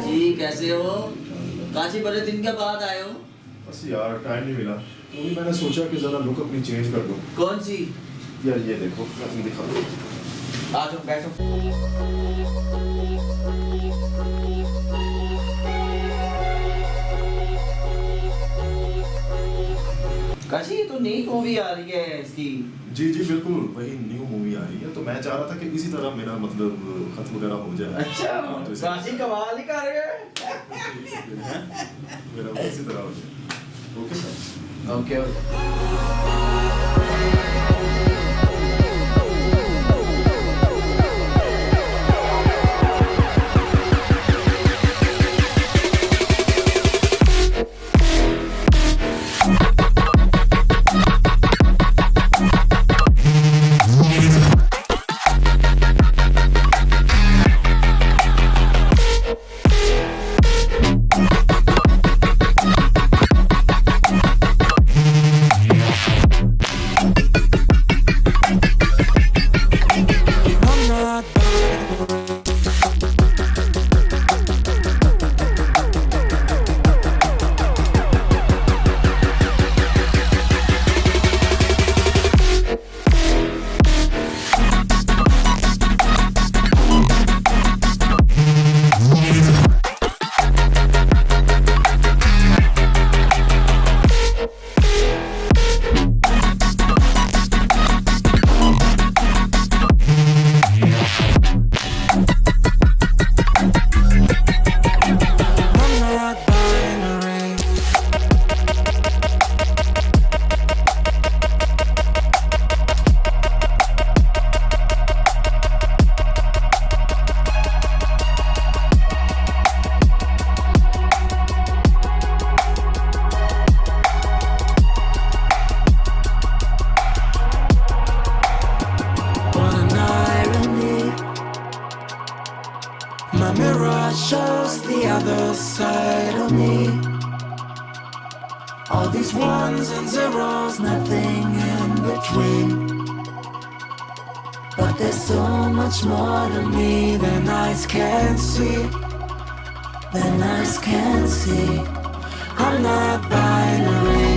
जी कैसे हो? काशी बड़े दिन के बाद आए हो? बस यार टाइम नहीं मिला, तो भी मैंने सोचा कि जरा लुक अपनी चेंज कर दूं। कौन सी? यार ये देखो, मैं तुम्हें दिखा दूं। आ जाओ बैठो। काशी तो नई मूवी आ रही है इसकी। जी जी बिल्कुल, वही न्यू मूवी आ रही है, तो मैं चाह रहा था कि इसी तरह मेरा मतलब खत वगैरह हो जाए। अच्छा, तो काशी कमाल ही कर रहे हैं। मेरा इसी तरह हो जाए। Okay sir. Okay. My mirror shows the other side of me. All these ones and zeros, nothing in between. But there's so much more to me than eyes can see. Than eyes can see. I'm not binary.